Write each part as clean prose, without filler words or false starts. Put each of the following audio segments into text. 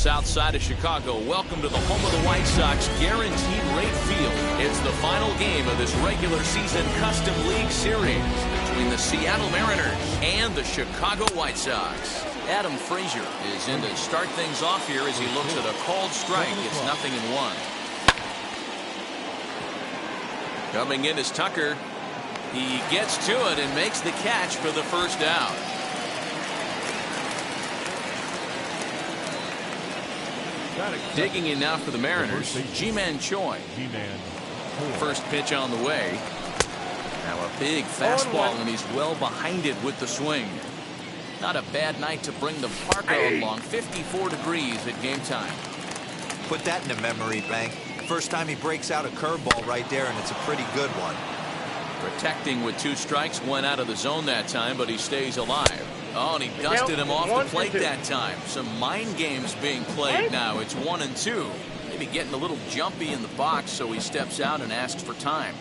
south side of Chicago. Welcome to the home of the White Sox Guaranteed Rate Field. It's the final game of this regular season Custom League Series between the Seattle Mariners and the Chicago White Sox. Adam Frazier is in to start things off here as he looks at a called strike. It's 0-1. Coming in is Tucker. He gets to it and makes the catch for the first out. Digging in now for the Mariners, Ji-Man Choi. First pitch on the way. Now a big fastball, and he's well behind it with the swing. Not a bad night to bring the parka along. 54 degrees at game time. Put that in the memory bank. First time he breaks out a curveball right there, and it's a pretty good one. Protecting with 2 strikes, went out of the zone that time, but he stays alive. Oh, and he dusted him off the plate that time. Some mind games being played now. It's 1-2. Maybe getting a little jumpy in the box, so he steps out and asks for time.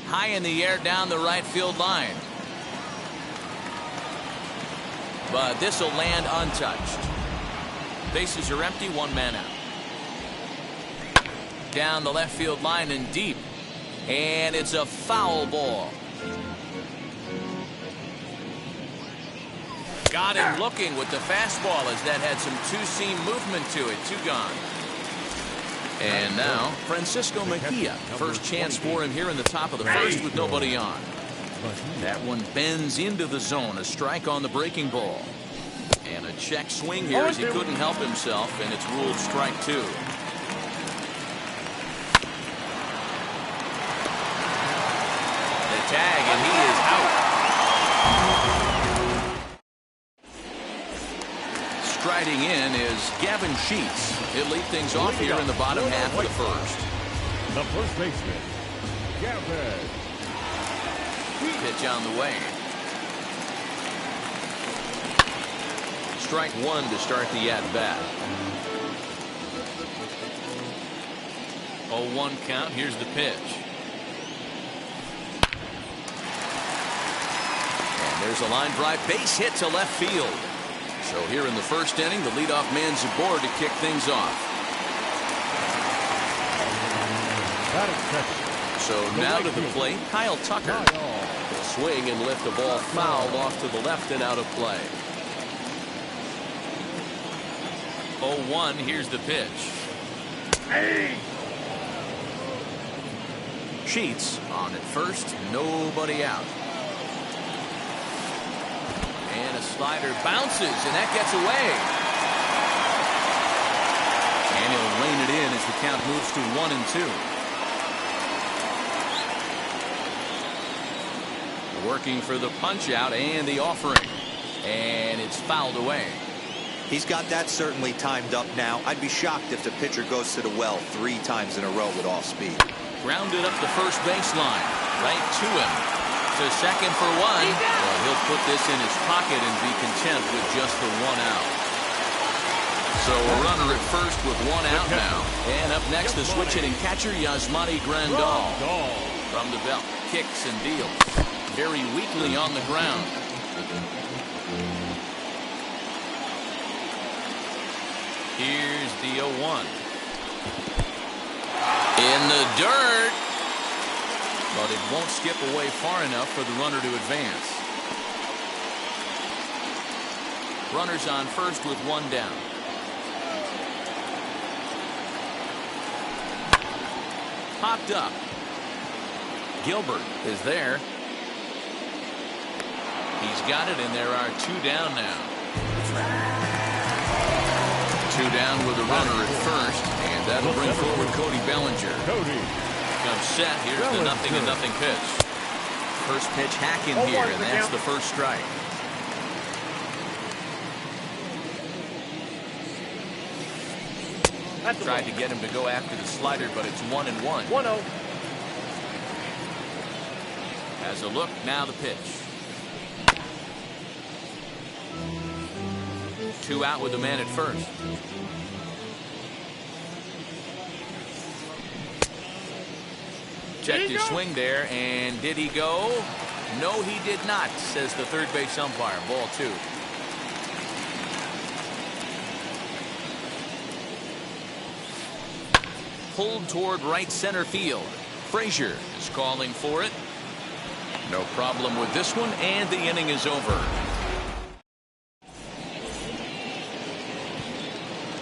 High in the air down the right field line. But this will land untouched. Bases are empty, 1 man out. Down the left field line and deep. And it's a foul ball. Got him looking with the fastball as that had some two-seam movement to it. 2 gone. And now Francisco Mejia. First chance for him here in the top of the first with nobody on. That one bends into the zone. A strike on the breaking ball. And a check swing here as he couldn't help himself, and it's ruled strike 2. The tag, and he is out. Striding in is Gavin Sheets. He'll lead things off here in the bottom half of the first. The first baseman, Gavin. Pitch on the way. Strike 1 to start the at-bat. 0-1 count. Here's the pitch. And there's a line drive base hit to left field. So here in the first inning, the leadoff man's aboard to kick things off. So now to the plate, Kyle Tucker. He'll swing and lift the ball foul off to the left and out of play. 0-1, here's the pitch. Sheets on at first, nobody out. And a slider bounces, and that gets away. And he'll rein it in as the count moves to 1-2. Working for the punch out and the offering. And it's fouled away. He's got that certainly timed up now. I'd be shocked if the pitcher goes to the well 3 times in a row with off speed. Grounded up the first baseline. Right to him. To second for 1. Well, he'll put this in his pocket and be content with just the 1 out. So a runner at first with 1 out now. And up next, the switch hitting catcher, Yasmani Grandal. From the belt, kicks and deals. Very weakly on the ground. Here's the 0-1. In the dirt. But it won't skip away far enough for the runner to advance. Runners on first with 1 down. Popped up. Gilbert is there. He's got it, and there are 2 down now. 2 down with a runner at first, and that'll bring forward Cody Bellinger. Comes set. Here's the 0-0 pitch. First pitch hack in here, and that's the first strike. Tried to get him to go after the slider, but it's 1-1. 1-0. Has a look, now the pitch. 2 out with the man at first. Checked his swing there, and did he go? No, he did not, says the third base umpire. Ball 2. pulled toward right center field. Frazier is calling for it. No problem with this one, and the inning is over.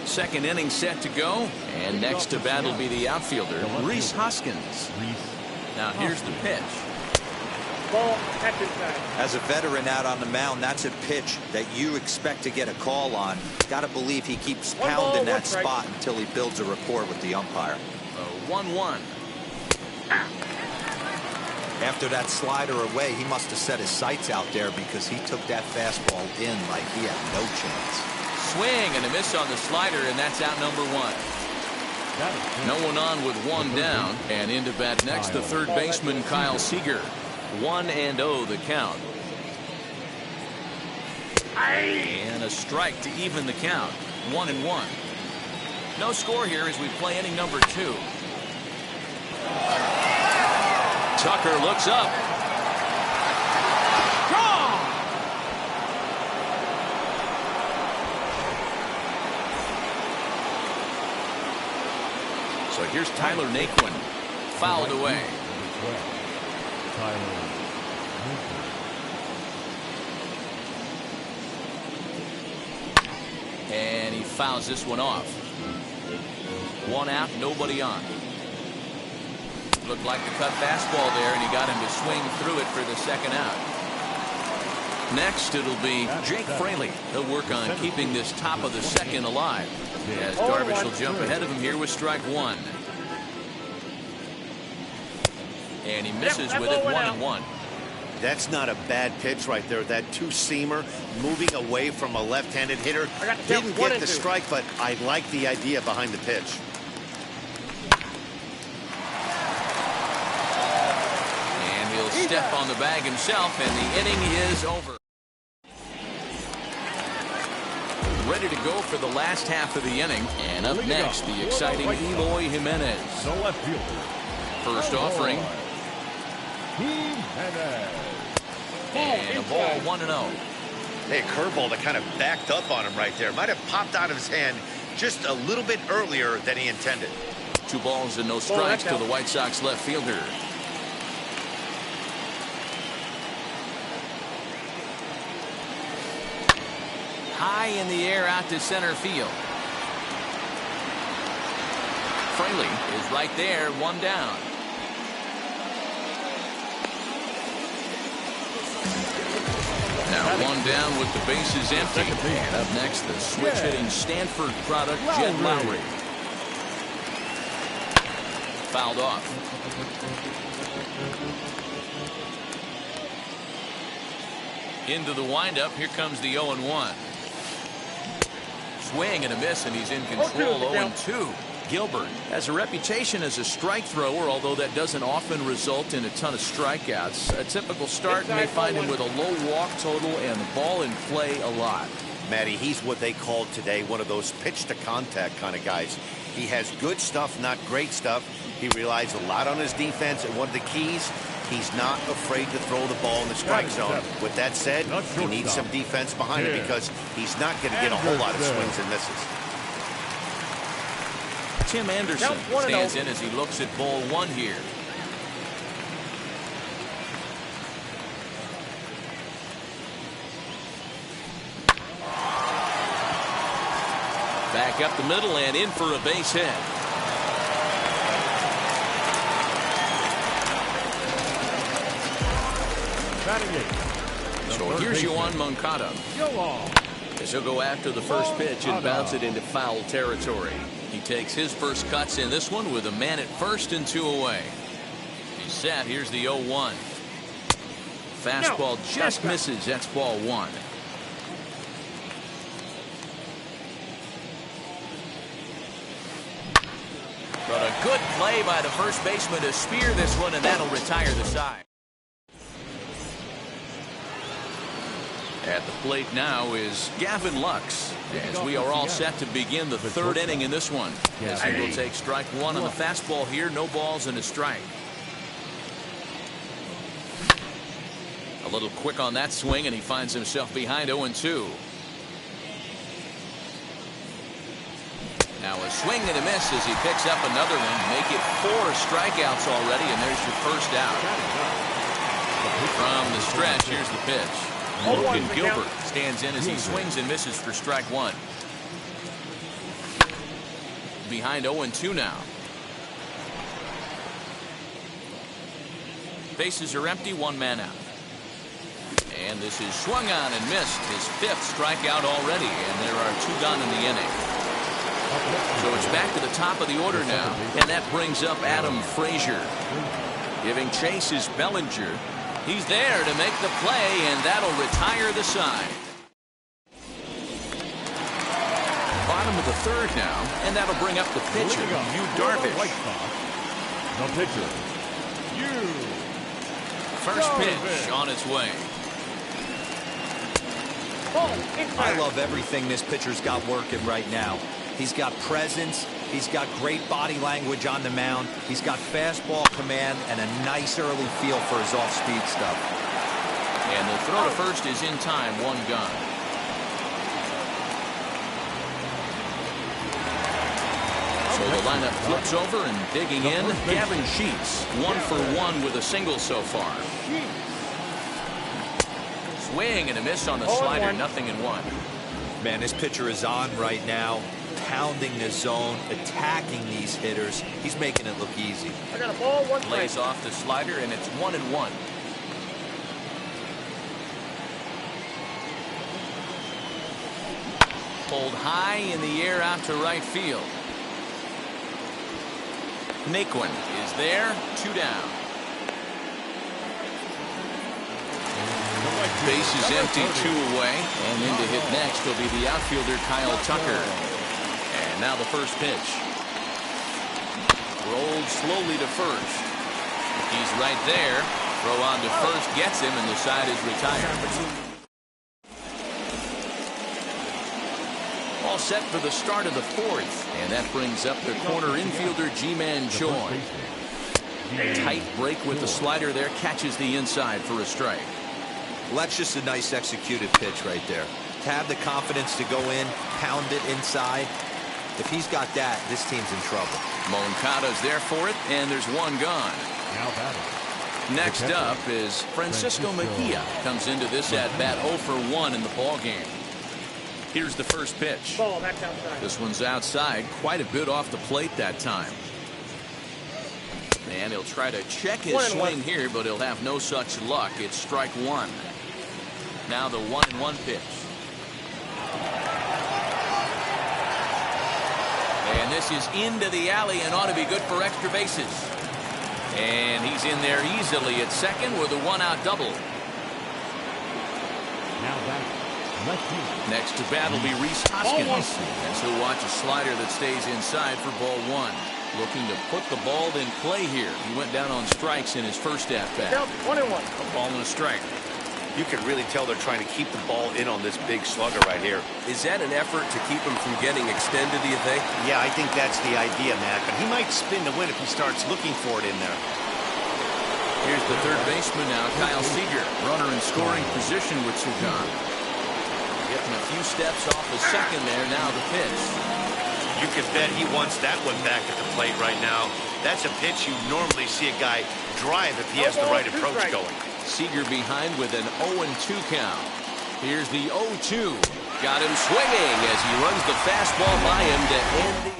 Second inning set to go, and next to bat will be the outfielder, Rhys Hoskins. Now here's the pitch. As a veteran out on the mound, that's a pitch that you expect to get a call on. Got to believe he keeps pounding that spot until he builds a rapport with the umpire. 1-1. After that slider away, he must have set his sights out there because he took that fastball in like he had no chance. Swing and a miss on the slider, and that's out number one. No one on with one down, and into bat next, the third baseman, Kyle Seager. 1-0 the count. And a strike to even the count. 1-1. No score here as we play inning number 2. Tucker looks up. So here's Tyler Naquin, fouled away. And he fouls this one off. One out, nobody on. Looked like the cut fastball there, and he got him to swing through it for the second out. Next, it'll be Jake Fraley. He'll work on keeping this top of the second alive, as Darvish will jump ahead of him here with strike one. And he misses with it. 1-1. That's not a bad pitch right there. That two-seamer moving away from a left-handed hitter. Didn't get the strike, but I like the idea behind the pitch. And he'll step on the bag himself, and the inning is over. Ready to go for the last half of the inning. And up next, the exciting Eloy Jimenez. First offering. And a ball 1-0. Hey, a curveball that kind of backed up on him right there. Might have popped out of his hand just a little bit earlier than he intended. 2 balls and no strikes to the White Sox left fielder. High in the air out to center field. Fraley is right there, 1 down. Now 1 down with the bases empty. And up next, the switch-hitting Stanford product, Jed Lowry. Fouled off. Into the windup. Here comes the 0-1. Swing and a miss, and he's in control. 0-2. Gilbert has a reputation as a strike thrower, although that doesn't often result in a ton of strikeouts. A typical start may find him with a low walk total and the ball in play a lot. Matty, he's what they called today one of those pitch to contact kind of guys. He has good stuff, not great stuff. He relies a lot on his defense, and one of the keys, he's not afraid to throw the ball in the strike zone. With that said, he needs some defense behind him because he's not going to get a whole lot of swings and misses. Tim Anderson stands in as he looks at ball 1 here. Back up the middle and in for a base hit. So here's Yoan Moncada. As he'll go after the first pitch and bounce it into foul territory. He takes his first cuts in this one with a man at first and 2 away. He's set. Here's the 0-1. Fastball just misses. That's ball 1. But a good play by the first baseman to spear this one, and that'll retire the side. At the plate now is Gavin Lux, as we are all set to begin the 3rd inning in this one. As he will take strike 1 on the fastball here, no balls and a strike. A little quick on that swing, and he finds himself behind 0-2. Now a swing and a miss as he picks up another one. Make it 4 strikeouts already, and there's your first out. From the stretch, here's the pitch. Logan Gilbert stands in as he swings and misses for strike 1. Behind 0-2 now. Bases are empty, 1 man out. And this is swung on and missed. His 5th strikeout already, and there are 2 gone in the inning. So it's back to the top of the order now, and that brings up Adam Frazier. Giving chase is Bellinger. He's there to make the play, and that'll retire the side. Bottom of the 3rd now, and that'll bring up the pitcher, Yu Darvish. The pitcher, Yu. First pitch on its way. I love everything this pitcher's got working right now. He's got presence. He's got great body language on the mound. He's got fastball command and a nice early feel for his off-speed stuff. And the throw to first is in time, 1 gone. So the lineup flips over and digging in. Gavin Sheets, 1 for 1 with a single so far. Swing and a miss on the slider, 0-1. Man, this pitcher is on right now, pounding the zone, attacking these hitters. He's making it look easy. I got a ball, 1 Lays off the slider, and it's 1-1. Pulled high in the air out to right field. Naquin is there, 2 down. Base is empty, 2 away, and in to hit next will be the outfielder Kyle Tucker. And now the first pitch. Rolled slowly to first. He's right there. Throw on to first gets him, and the side is retired. All set for the start of the 4th, and that brings up the corner infielder G-Man Choi. Tight break with the slider there, catches the inside for a strike. Well, that's just a nice executed pitch right there. To have the confidence to go in, pound it inside. If he's got that, this team's in trouble. Moncada's there for it, and there's 1 gone. Next up is Francisco Mejia. Comes into this at-bat 0 for 1 in the ballgame. Here's the first pitch. Ball, that's outside. This one's outside, quite a bit off the plate that time. And he'll try to check his swing here, but he'll have no such luck. It's strike 1. Now the 1-1 pitch. And this is into the alley and ought to be good for extra bases. And he's in there easily at second with a 1-out double. Now that Next to bat will be Rhys Hoskins. And he'll watch a slider that stays inside for ball 1. Looking to put the ball in play here. He went down on strikes in his first at-bat. 1-1. A ball and a strike. You can really tell they're trying to keep the ball in on this big slugger right here. Is that an effort to keep him from getting extended, do you think? Yeah, I think that's the idea, Matt. But he might spin the win if he starts looking for it in there. Here's the third baseman now, Kyle Seager. Runner in scoring position with 2 gone. Getting a few steps off the second there. Now the pitch. You can bet he wants that one back at the plate right now. That's a pitch you normally see a guy drive if he has the right approach going. Seager behind with an 0-2 count. Here's the 0-2. Got him swinging as he runs the fastball by him to end the...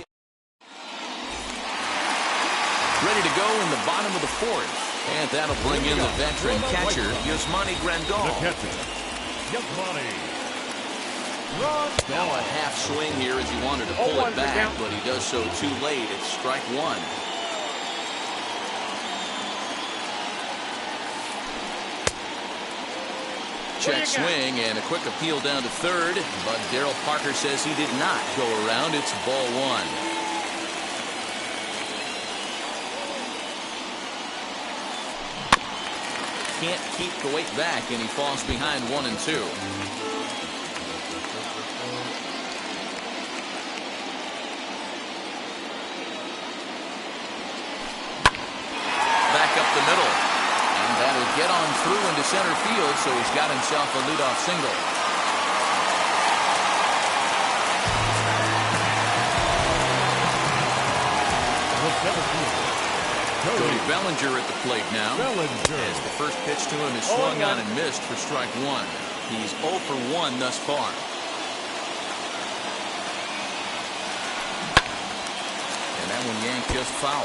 Ready to go in the bottom of the 4th. And that'll bring in the veteran catcher, Yasmani Grandal. the catcher, Yasmani. Now a half swing here as he wanted to pull it back, but he does so too late. It's strike 1. Check swing and a quick appeal down to third, but Darryl Parker says he did not go around. It's ball 1. Can't keep the weight back, and he falls behind 1-2. Back up the middle. And that'll get on through into center field, so he's got himself a leadoff single. center field. Cody Bellinger at the plate now. Bellinger. As the first pitch to him is swung on and missed for strike one. He's 0 for 1 thus far. And that one yanked just foul.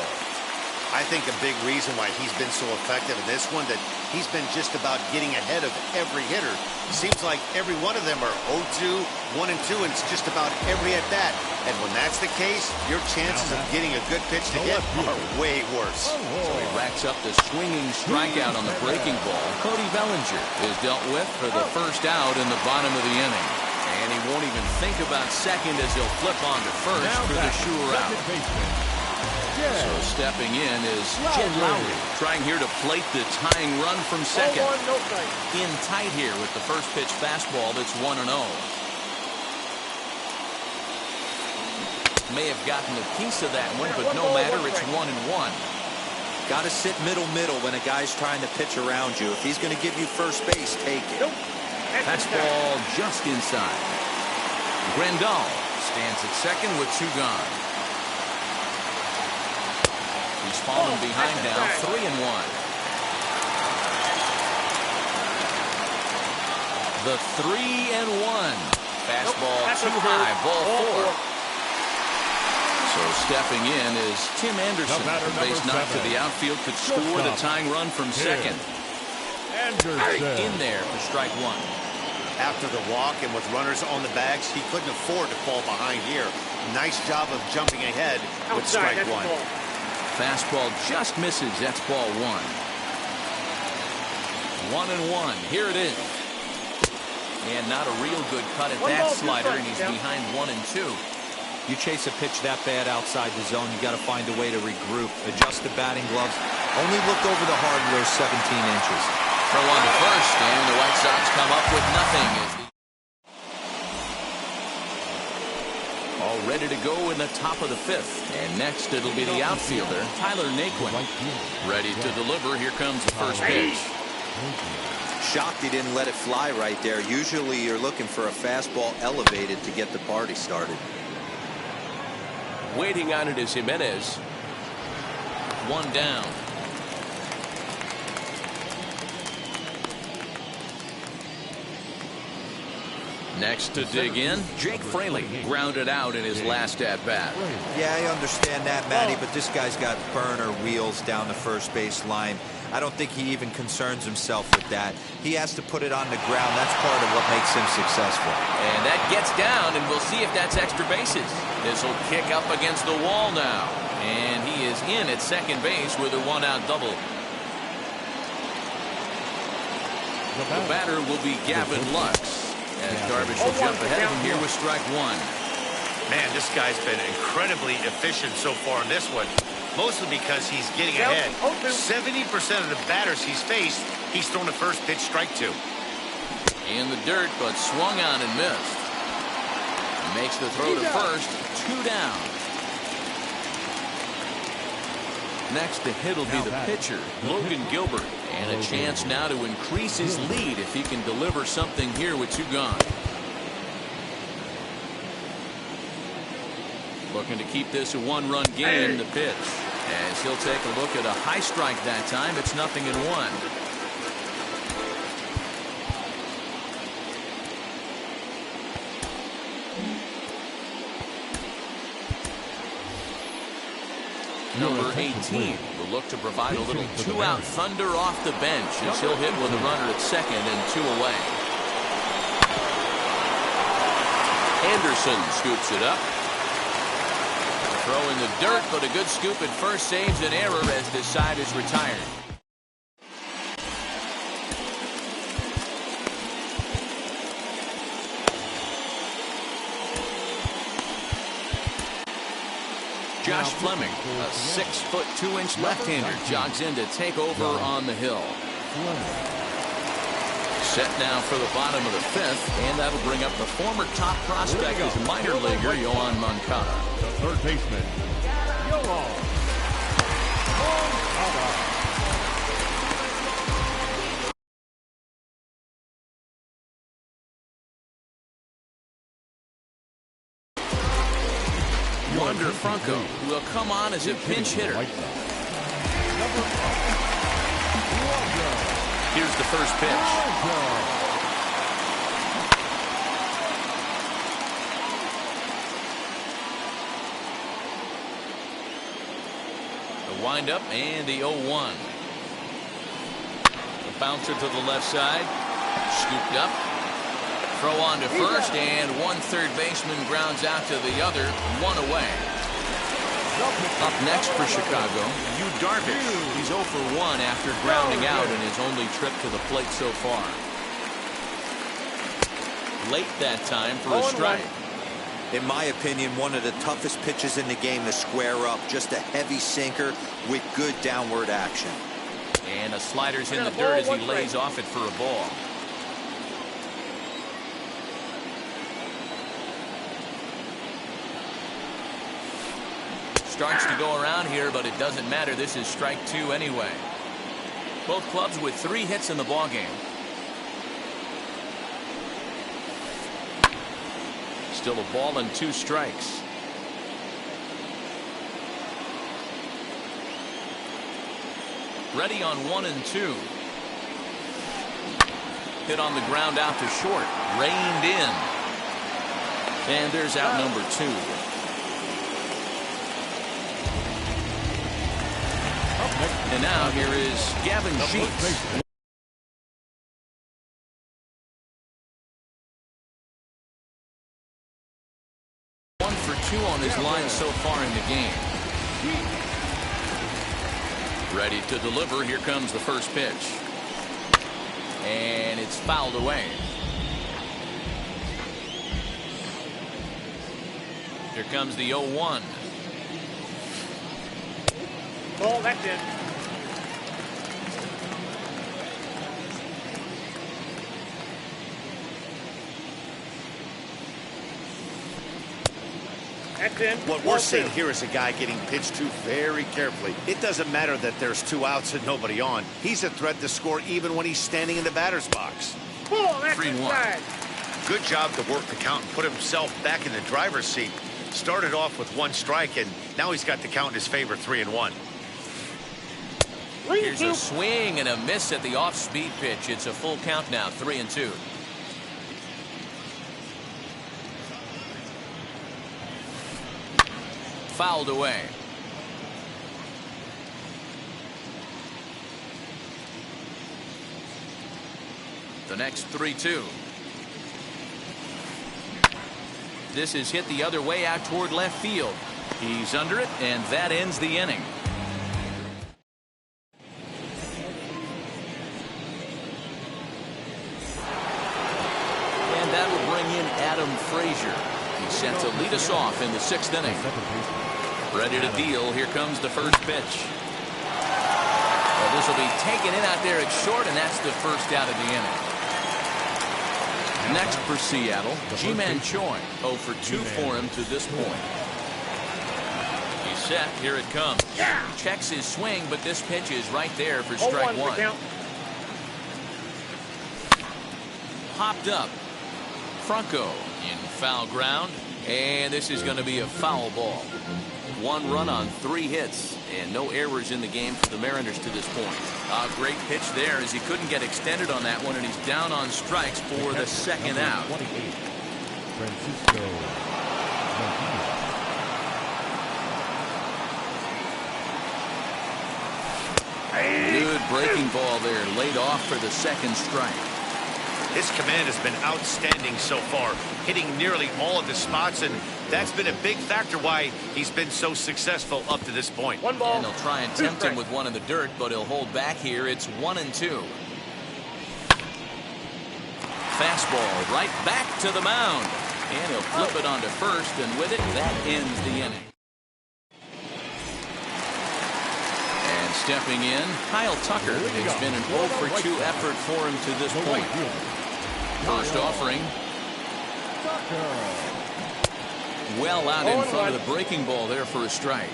I think a big reason why he's been so effective in this one, that he's been just about getting ahead of every hitter. Seems like every one of them are 0-2, 1-2, and it's just about every at bat. And when that's the case, your chances of getting a good pitch to hit are way worse. So he racks up the swinging strikeout on the breaking ball. Cody Bellinger is dealt with for the first out in the bottom of the inning. And he won't even think about second as he'll flip on to first for the sure out. So stepping in is Jed Lowry, trying here to plate the tying run from second. In tight here with the first pitch fastball that's 1-0. May have gotten a piece of that one, but no matter, it's 1-1. Got to sit middle when a guy's trying to pitch around you. If he's going to give you first base, take it. Fastball just inside. Grandal stands at second with 2 gone. He's fallen behind now, 3-1. The 3-1. Fastball too high, ball 4. So stepping in is Tim Anderson. The base knock to the outfield could score the tying run from second. In there for strike 1. After the walk and with runners on the bags, he couldn't afford to fall behind here. Nice job of jumping ahead with strike 1. Fastball just misses. That's ball 1. 1-1. Here it is. And not a real good cut at that slider, and he's behind 1-2. You chase a pitch that bad outside the zone, you got to find a way to regroup, adjust the batting gloves. Only look over the hardware 17 inches. Throw on to first, and the White Sox come up with nothing. All ready to go in the top of the 5th. And next it'll be the outfielder, Tyler Naquin. Ready to deliver. Here comes the first pitch. Shocked he didn't let it fly right there. Usually you're looking for a fastball elevated to get the party started. Waiting on it is Jimenez. 1 down. Next to dig in, Jake Fraley grounded out in his last at-bat. Yeah, I understand that, Matty, but this guy's got burner wheels down the first base line. I don't think he even concerns himself with that. He has to put it on the ground. That's part of what makes him successful. And that gets down, and we'll see if that's extra bases. This will kick up against the wall now. And he is in at second base with a 1-out double. The batter will be Gavin Lux. As Darvish will jump ahead of him here with strike 1. Man, this guy's been incredibly efficient so far in this one, mostly because he's getting ahead. 70% of the batters he's faced, he's thrown the first pitch, strike 2. In the dirt, but swung on and missed. Makes the throw to first, 2 down. Next to hit will be the pitcher, Logan Gilbert. And a chance now to increase his lead if he can deliver something here with 2 gone. Looking to keep this a 1-run game, the pitch. As he'll take a look at a high strike that time, it's 0-1. Number 18 will look to provide a little 2-out thunder off the bench as he'll hit with a runner at second and 2 away. Anderson scoops it up. Throw in the dirt, but a good scoop at first saves an error as this side is retired. Josh Fleming, a 6'2" left-hander, jogs in to take over on the hill. Set now for the bottom of the 5th, and that'll bring up the former top prospect as minor leaguer Yohan Moncada. The third baseman, Yohan Moncada. Wander Franco will come on as a pinch hitter. Here's the first pitch. The windup and the 0-1. The bouncer to the left side. Scooped up. Throw on to first, and one third baseman grounds out to the other, one away. Up next for Chicago, Yu Darvish. He's 0 for 1 after grounding out in his only trip to the plate so far. Late that time for a strike. In my opinion, one of the toughest pitches in the game to square up. Just a heavy sinker with good downward action. And a slider's in the dirt as he lays off it for a ball. Starts to go around here, but it doesn't matter. This is strike 2 anyway. Both clubs with 3 hits in the ballgame. Still a ball and 2 strikes. Ready on 1 and 2. Hit on the ground out to short. Reined in. And there's out number 2. And now here is Gavin Sheets. 1 for 2 on his line so far in the game. Ready to deliver. Here comes the first pitch. And it's fouled away. Here comes the 0-1. Ball, that's in. That's in. What we're seeing here is a guy getting pitched to very carefully. It doesn't matter that there's 2 outs and nobody on. He's a threat to score even when he's standing in the batter's box. Ball, that's 3-1. inside. Good job to work the count and put himself back in the driver's seat. Started off with 1 strike, and now he's got the count in his favor, 3-1. Here's a swing and a miss at the off-speed pitch. It's a full count now, 3-2. Fouled away. The next 3-2. This is hit the other way out toward left field. He's under it, and that ends the inning. And that will bring in Adam Frazier. He's set to lead us off in the 6th inning. Ready to deal. Here comes the first pitch. Well, this will be taken in out there at short, and that's the first out of the inning. Next for Seattle, Ji-Man Choi. 0 for 2 for him to this point. He's set. Here it comes. Checks his swing, but this pitch is right there for strike 1. Popped up. Franco in foul ground, and this is going to be a foul ball. 1 run on 3 hits, and no errors in the game for the Mariners to this point. A great pitch there as he couldn't get extended on that one, and he's down on strikes for the 2nd out. Good breaking ball there, laid off for the 2nd strike. His command has been outstanding so far, hitting nearly all of the spots, and that's been a big factor why he's been so successful up to this point. 1 ball. And they'll try and tempt him with one in the dirt, but he'll hold back here. It's 1-2. Fastball right back to the mound. And he'll flip it onto first, and with it, that ends the inning. And stepping in, Kyle Tucker. It's been an 0 for 2 effort for him to this point. First offering. Well out in front of the breaking ball there for a strike.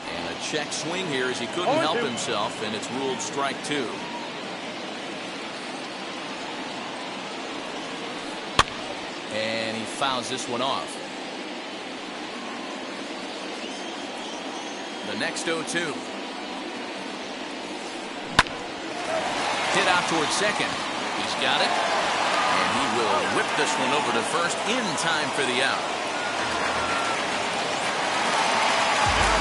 And a check swing here as he couldn't help himself, and it's ruled strike 2. And he fouls this one off. The next 0-2. Hit out towards second. He's got it. And he will whip this one over to first in time for the out.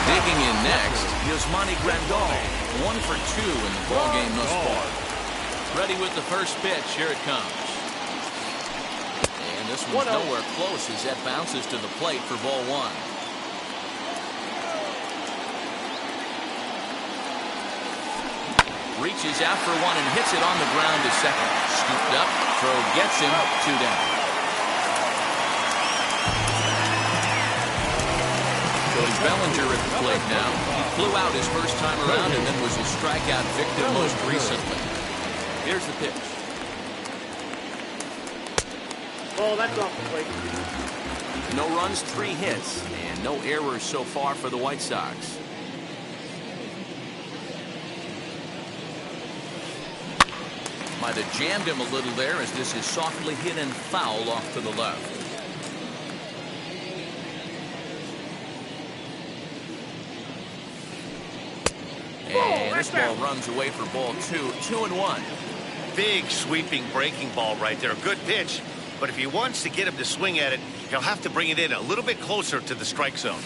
Digging in next, Yasmani Grandal. 1 for 2 in the ballgame thus far. Ready with the first pitch. Here it comes. And this one's nowhere close as that bounces to the plate for ball 1. Reaches out for one and hits it on the ground to second. Scooped up. Throw gets him. 2 down. Cody Bellinger at the plate now. He flew out his first time around and then was a strikeout victim most recently. Here's the pitch. Oh, that's off the plate. No runs, 3 hits, and no errors so far for the White Sox. Might have jammed him a little there as this is softly hit and foul off to the left. And this ball runs away for ball 2. 2-1. Big sweeping breaking ball right there. A good pitch. But if he wants to get him to swing at it, he'll have to bring it in a little bit closer to the strike zone.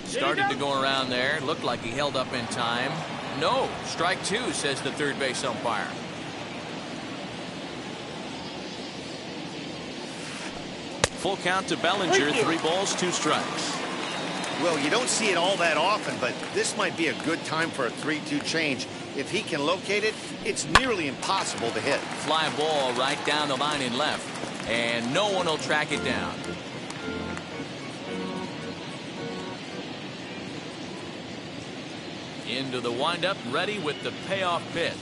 Started to go around there. Looked like he held up in time. No, strike 2, says the third base umpire. Full count to Bellinger. 3 balls, 2 strikes. Well, you don't see it all that often, but this might be a good time for a 3-2 change. If he can locate it, it's nearly impossible to hit. Fly ball right down the line in left, and no one will track it down. Into the windup, ready with the payoff pitch.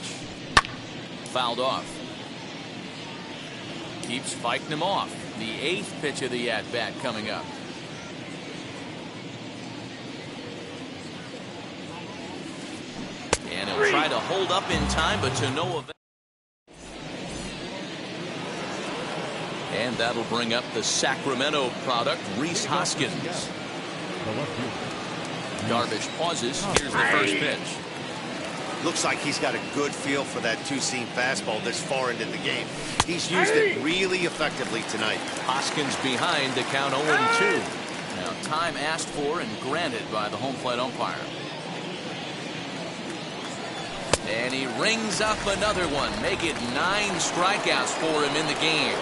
Fouled off. Keeps fighting him off. The 8th pitch of the at-bat coming up. And he'll try to hold up in time, but to no avail. And that'll bring up the Sacramento product, Rhys Hoskins. Darvish pauses. Here's the first pitch. Looks like he's got a good feel for that 2-seam fastball this far into the game. He's used it really effectively tonight. Hoskins behind the count 0-2. Now time asked for and granted by the home plate umpire. And he rings up another one. Make it 9 strikeouts for him in the game.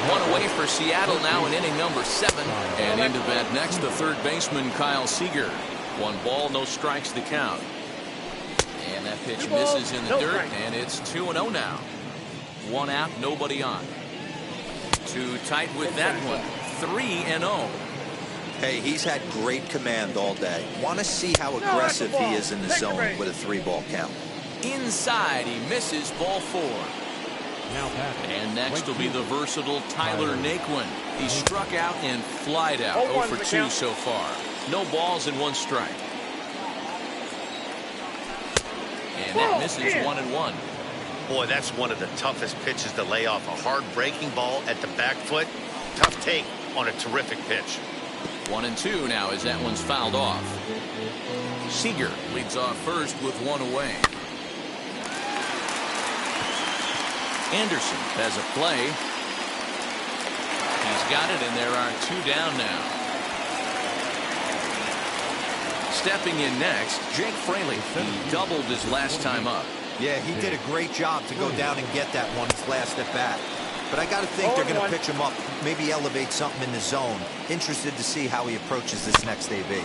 1 away for Seattle now in inning number 7. And into bat next, the third baseman, Kyle Seager. 1 ball, no strikes the count. And that pitch misses in the dirt, and it's 2-0 now. 1 out, nobody on. Too tight with that one. 3-0. Hey, he's had great command all day. Want to see how aggressive he is in the zone with a 3-ball count. Inside, he misses ball 4. And next will be the versatile Tyler Naquin. He struck out and flied out. 0 for 2 so far. No balls and 1 strike. And that misses 1-1. Boy, that's one of the toughest pitches to lay off. A hard breaking ball at the back foot. Tough take on a terrific pitch. 1-2 now as that one's fouled off. Seager leads off first with 1 away. Anderson has a play. He's got it, and there are 2 down now. Stepping in next, Jake Fraley. He doubled his last time up. Yeah, he did a great job to go down and get that one his last at bat. But I got to think they're going to pitch him up, maybe elevate something in the zone. Interested to see how he approaches this next AB.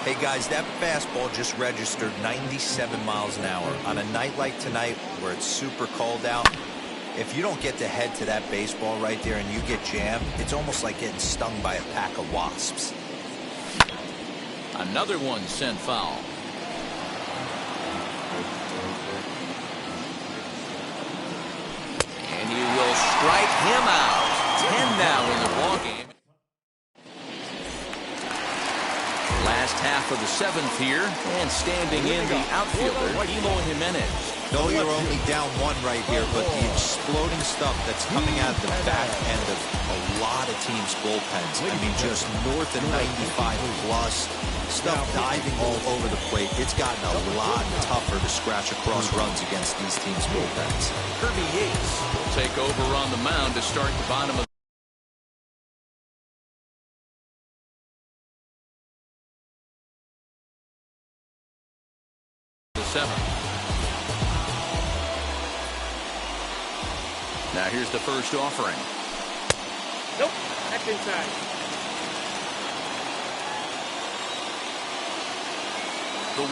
Hey, guys, that fastball just registered 97 miles an hour. On a night like tonight where it's super cold out, if you don't get the head to that baseball right there and you get jammed, it's almost like getting stung by a pack of wasps. Another one sent foul. And he will strike him out. 10 now in the ballgame. Last Half of the seventh here, and standing in the outfielder, Eloy Jimenez. No, you're only down one right here, but the exploding stuff that's coming out of the back end of a lot of teams' bullpens. I mean, just north of 95 plus. Stuff diving all over the plate. It's gotten a lot tougher to scratch across runs against these teams' bullpens. Kirby Yates will take over on the mound to start the bottom of the seventh. Now here's the first offering. Nope, that's inside. The 1-0.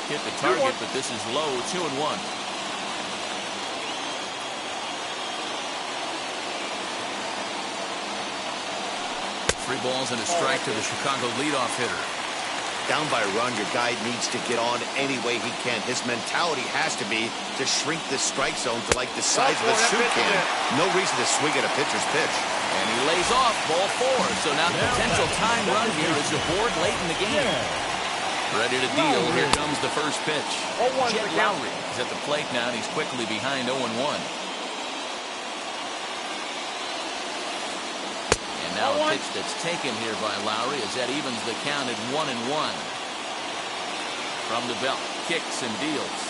Hit the target, but this is low, 2-1. Three balls and a strike to the Chicago leadoff hitter. Down by a run, your guy needs to get on any way he can. His mentality has to be to shrink the strike zone to like the size of a soup can. No reason to swing at a pitcher's pitch. And he lays off, ball 4. So now the potential time run here is aboard late in the game. Ready to deal. Here comes the first pitch. Jed Lowry is at the plate now, and he's quickly behind 0-1. Now a pitch that's taken here by Lowry as that evens the count at 1-1. From the belt, kicks and deals.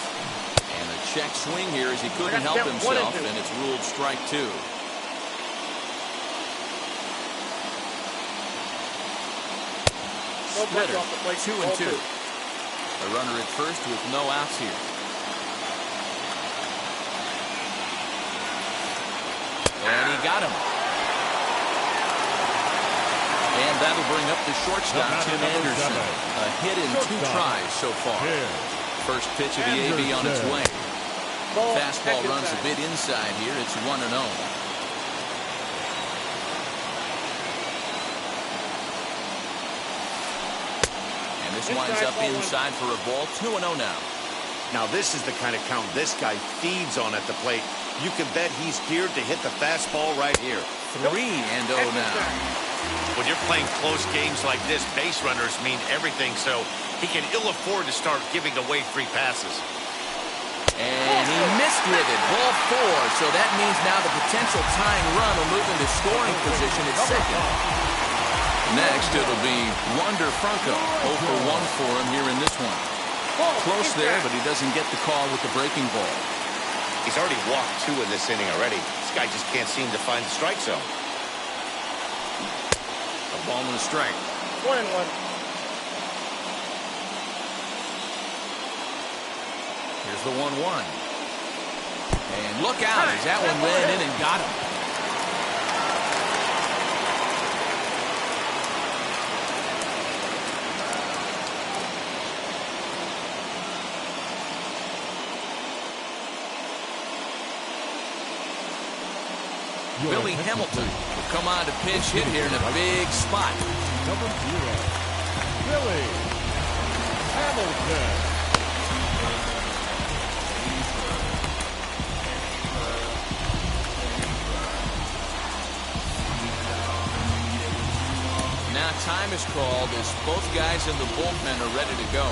And a check swing here as he couldn't help himself, and it's ruled strike 2. Splitter, 2-2. A runner at first with no outs here. And he got him. And that'll bring up the shortstop, Tim Anderson. A hit in 2 tries so far. First pitch of the AB on its way. Fastball runs a bit inside here. It's 1-0. And this winds up inside for a ball. 2-0 now. Now this is the kind of count this guy feeds on at the plate. You can bet he's geared to hit the fastball right here. 3-0 now. When you're playing close games like this, base runners mean everything, so he can ill afford to start giving away free passes. And he missed with it. Ball 4. So that means now the potential tying run will move into scoring position at second. Next, it'll be Wander Franco. 0 for 1 for him here in this one. Close there, but he doesn't get the call with the breaking ball. He's already walked 2 in this inning already. This guy just can't seem to find the strike zone. A ball and a strike. 1-1. Here's the 1-1. And look out as that one ran in and got him. Billy Hamilton will come on to pinch hit here in a big spot. Number 0, Billy Hamilton. Now time is called as both guys in the bullpen are ready to go.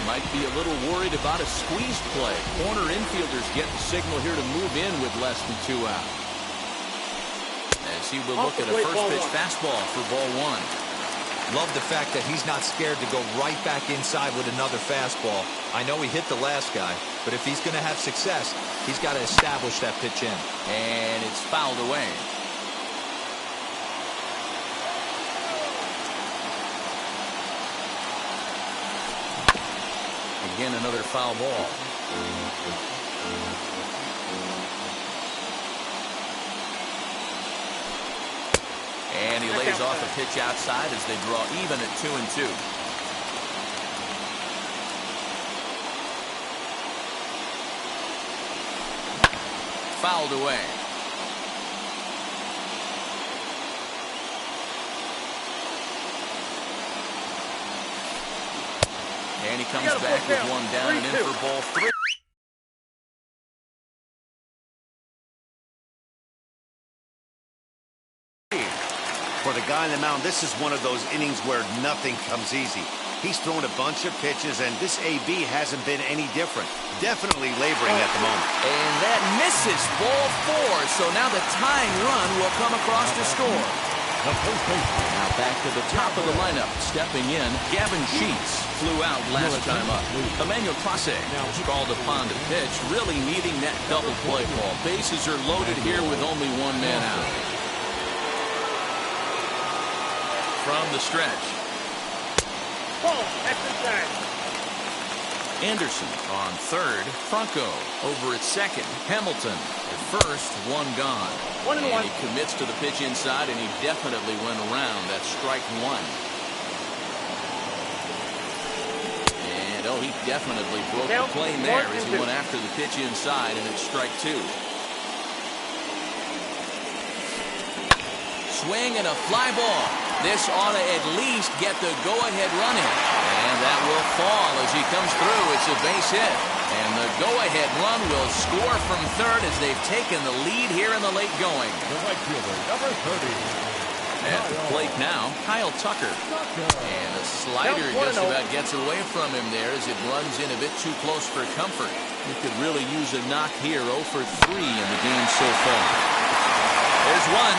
Might be a little worried about a squeeze play. Corner infielders get the signal here to move in with less than 2 out. As he will look at a first pitch fastball for ball 1. Love the fact that he's not scared to go right back inside with another fastball. I know he hit the last guy, but if he's going to have success, he's got to establish that pitch in. And it's fouled away. Again, another foul ball. And he lays off a pitch outside as they draw even at 2-2. Fouled away. And he comes back with one down and in for ball 3. For the guy on the mound, this is one of those innings where nothing comes easy. He's thrown a bunch of pitches, and this AB hasn't been any different. Definitely laboring at the moment. And that misses ball 4. So now the tying run will come across to score. Now back to the top of the lineup. Stepping in, Gavin Sheets flew out last time up. Emmanuel Clase was called upon to pitch, really needing that double play ball. Bases are loaded here with only one man out. From the stretch. Ball, that's inside. Anderson on third. Franco over at second. Hamilton at first. One gone. 1-1. And he commits to the pitch inside, and he definitely went around. That's strike 1. And he definitely broke the plane there as he went after the pitch inside, and it's strike 2. Swing and a fly ball. This ought to at least get the go-ahead run in. And that will fall as he comes through. It's a base hit. And the go-ahead run will score from third as they've taken the lead here in the late going. The right fielder, number 30. At the plate now, Kyle Tucker. And a slider just about gets away from him there as it runs in a bit too close for comfort. He could really use a knock here. 0 for 3 in the game so far. There's one.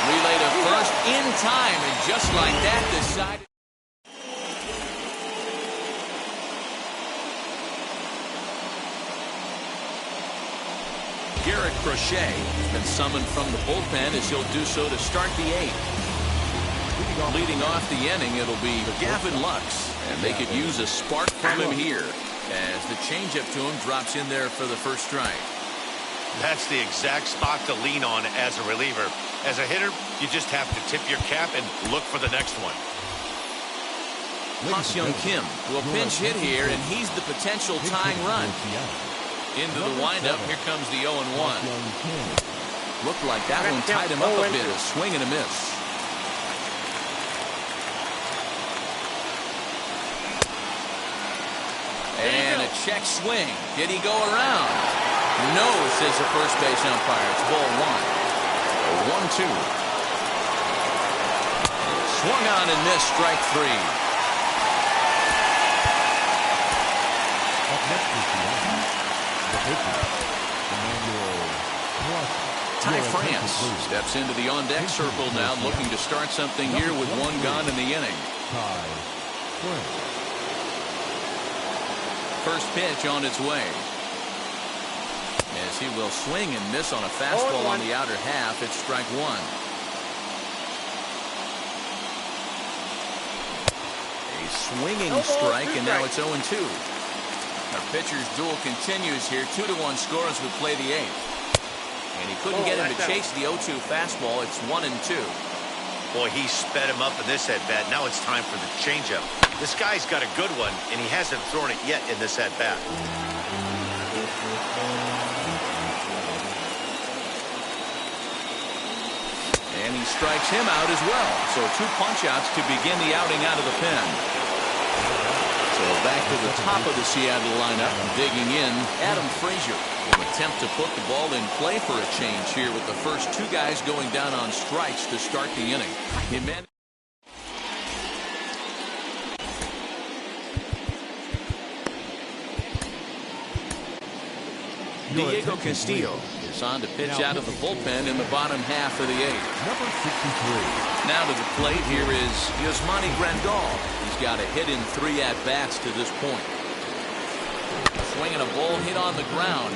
Relay to first in time, and just like that, decided. Garrett Crochet has been summoned from the bullpen as he'll do so to start the 8th. Leading off the inning, it'll be Gavin Lux, and they could use a spark from him here as the changeup to him drops in there for the first strike. That's the exact spot to lean on as a reliever. As a hitter, you just have to tip your cap and look for the next one. Ha-Seong Kim will pinch hit here, and he's the potential tying run. Into the windup, here comes the 0-1. Looked like that one tied him up a bit, a swing and a miss. And a check swing. Did he go around? No, says the first base umpire. It's ball 1. 1-2. Swung on and missed, strike 3. Up next is the pitcher, Emmanuel Clase. Ty France steps into the on-deck circle now, looking to start something here with one gone in the inning. Ty France. First pitch on its way. As he will swing and miss on a fastball on the outer half. It's strike 1. A swinging strike, and now it's 0-2. Our pitcher's duel continues here. 2-1 score as we play the 8th. And he couldn't get him to chase the 0-2 fastball. It's 1-2. Boy, he sped him up in this at-bat. Now it's time for the changeup. This guy's got a good one, and he hasn't thrown it yet in this at-bat. And he strikes him out as well. So 2 punch-outs to begin the outing out of the pen. So back to the top of the Seattle lineup, digging in, Adam Frazier will attempt to put the ball in play for a change here with the first 2 guys going down on strikes to start the inning. Diego Castillo is on to pitch out of the bullpen in the bottom half of the 8th. Number 63. Now to the plate, here is Yasmani Grandal. He's got a hit in 3 at-bats to this point. Swinging a ball hit on the ground.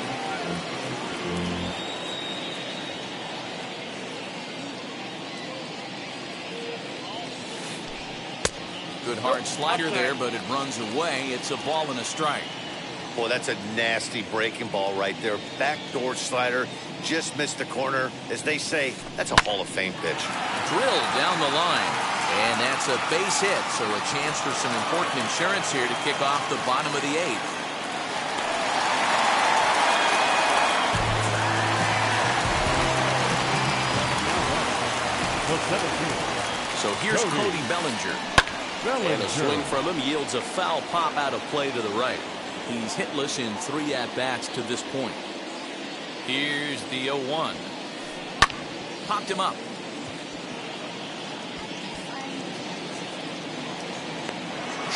Good hard slider there, but it runs away. It's a ball and a strike. Boy, that's a nasty breaking ball right there. Backdoor slider, just missed the corner. As they say, that's a Hall of Fame pitch. Drilled down the line. And that's a base hit, so a chance for some important insurance here to kick off the bottom of the 8th. So here's Cody Bellinger. And a swing from him yields a foul pop out of play to the right. He's hitless in 3 at-bats to this point. Here's the 0-1. Popped him up.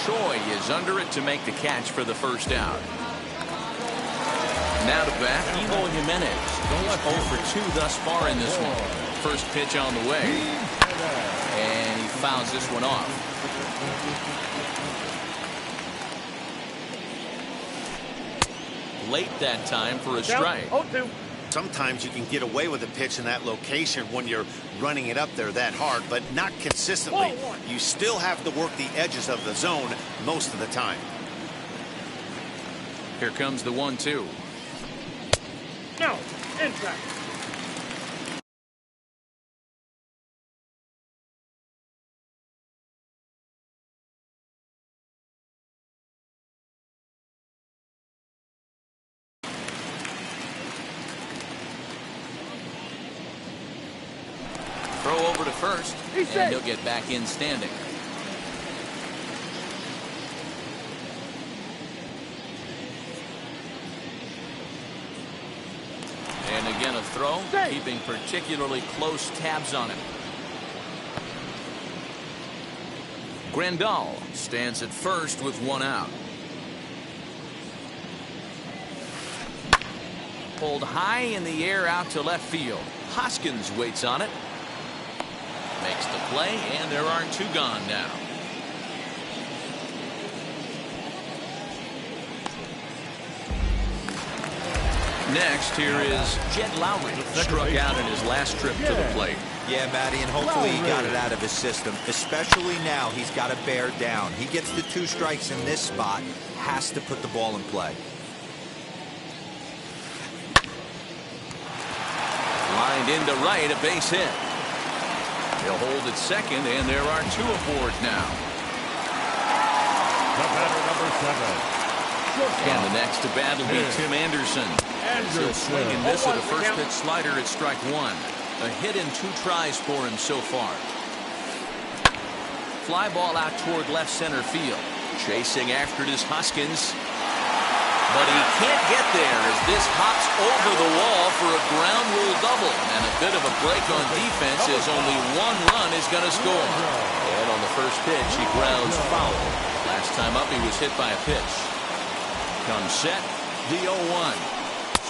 Choi is under it to make the catch for the first out. Now to bat, Eloy Jimenez. He's 0 for 2 thus far in this one. First pitch on the way. And he fouls this one off. Late that time for a strike. 0-2. Sometimes you can get away with a pitch in that location when you're running it up there that hard, but not consistently. You still have to work the edges of the zone most of the time. Here comes the 1-2. No, inside. Throw over to first, and he'll get back in standing. And again a throw, keeping particularly close tabs on him. Grandal stands at first with 1 out. Pulled high in the air out to left field. Hoskins waits on it. Makes the play, and there are 2 gone now. Next, here is Jed Lowry. Struck out in his last trip to the plate. Yeah, Matty, and hopefully he got it out of his system. Especially now, he's got to bear down. He gets the 2 strikes in this spot, has to put the ball in play. Lined into right, a base hit. He'll hold at second, and there are 2 aboard now. The batter, number 7. And the next to bat will be Tim Anderson. He'll swing and miss at a first pitch slider at strike 1. A hit in 2 tries for him so far. Fly ball out toward left center field. Chasing after it is Hoskins. But he can't get there as this hops over the wall for a ground rule double. And a bit of a break on defense as only 1 run is going to score. And on the first pitch, he grounds foul. Last time up, he was hit by a pitch. Comes set, the 0-1.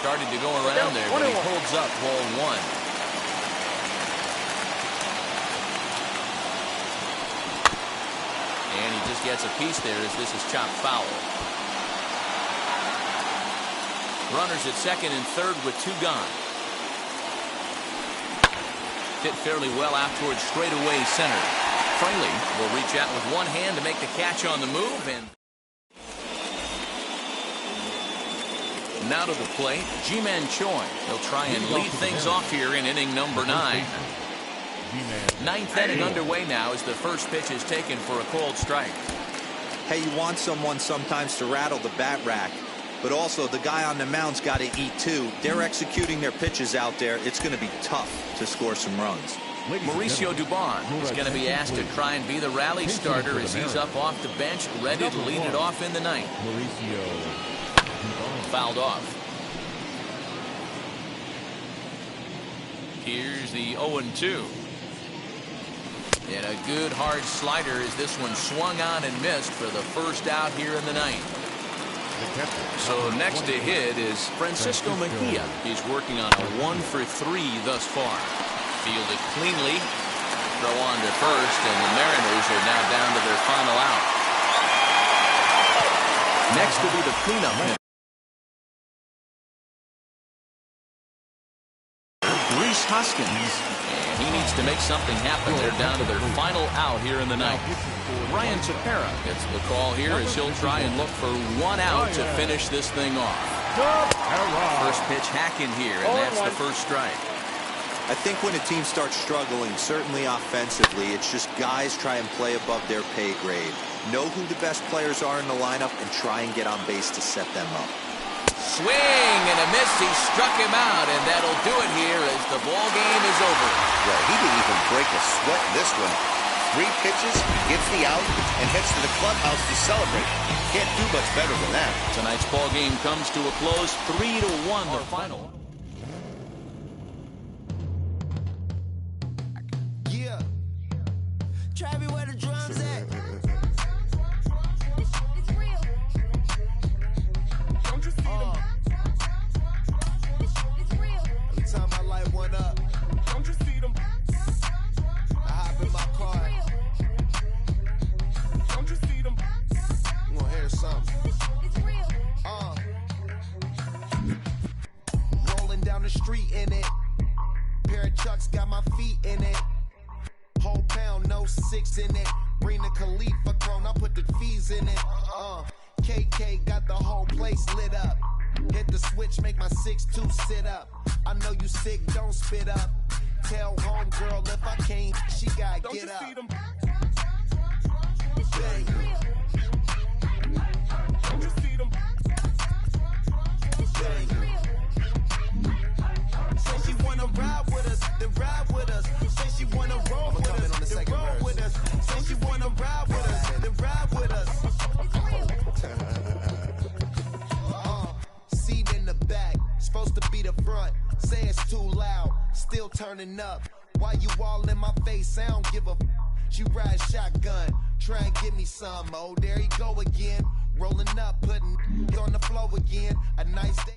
Started to go around there, but he holds up ball 1. And he just gets a piece there as this is chopped foul. Runners at second and third with 2 gone. Hit fairly well out towards straightaway center. Fraley will reach out with 1 hand to make the catch on the move. And now to the plate, Ji-Man Choi. He'll try and lead things off here in inning number 9. 9th inning underway now as the first pitch is taken for a called strike. Hey, you want someone sometimes to rattle the bat rack, but also the guy on the mound's got to eat too. They're executing their pitches out there. It's going to be tough to score some runs. Mauricio Dubon is going to be asked to try and be the rally starter as he's up off the bench, ready to lead it off in the 9th. Fouled off. Here's the 0-2. And a good hard slider as this one swung on and missed for the first out here in the 9th. So next to hit is Francisco Mejia. He's working on a 1 for 3 thus far. Fielded cleanly. Throw on to first, and the Mariners are now down to their final out. Next will be the cleanup hitter. Rhys Hoskins. And he needs to make something happen. They're down to their final out here in the 9th. Ryan Tepera gets the call here as he'll try and look for 1 out to finish this thing off. First pitch hack in here, and that's the first strike. I think when a team starts struggling, certainly offensively, it's just guys try and play above their pay grade. Know who the best players are in the lineup and try and get on base to set them up. Swing and a miss. He struck him out, and that'll do it here as the ball game is over. Well, he didn't even break a sweat in this one. 3 pitches, he gets the out, and heads to the clubhouse to celebrate. Can't do much better than that. Tonight's ball game comes to a close, 3-1 the final. Yeah. Travis, where the drums at? It's real. Don't you see them? It's real. Every time I light one up, don't you see them? I hop in my car. Don't you see them? I'm gonna hear something. It's real. Rolling down the street in it. Pair of Chucks got my feet in it. Whole pound, no 6 in it. Bring the Khalifa clone, I put the fees in it. KK got the whole place lit up. Hit the switch, make my 6'2" sit up. I know you sick, don't spit up. Tell homegirl if I can't, she gotta don't get up. See them? Bang. Don't you see them? Bang. Say she wanna ride with us, then ride with us. Say she wanna roll with us, then roll with us. Say she wanna ride with us, then ride with us. Seat in the back, supposed to be the front. Say it's too loud, still turning up. Why you all in my face? I don't give a f. She ride shotgun, try and give me some. Oh, there he go again, rolling up, putting on the floor again. A nice day.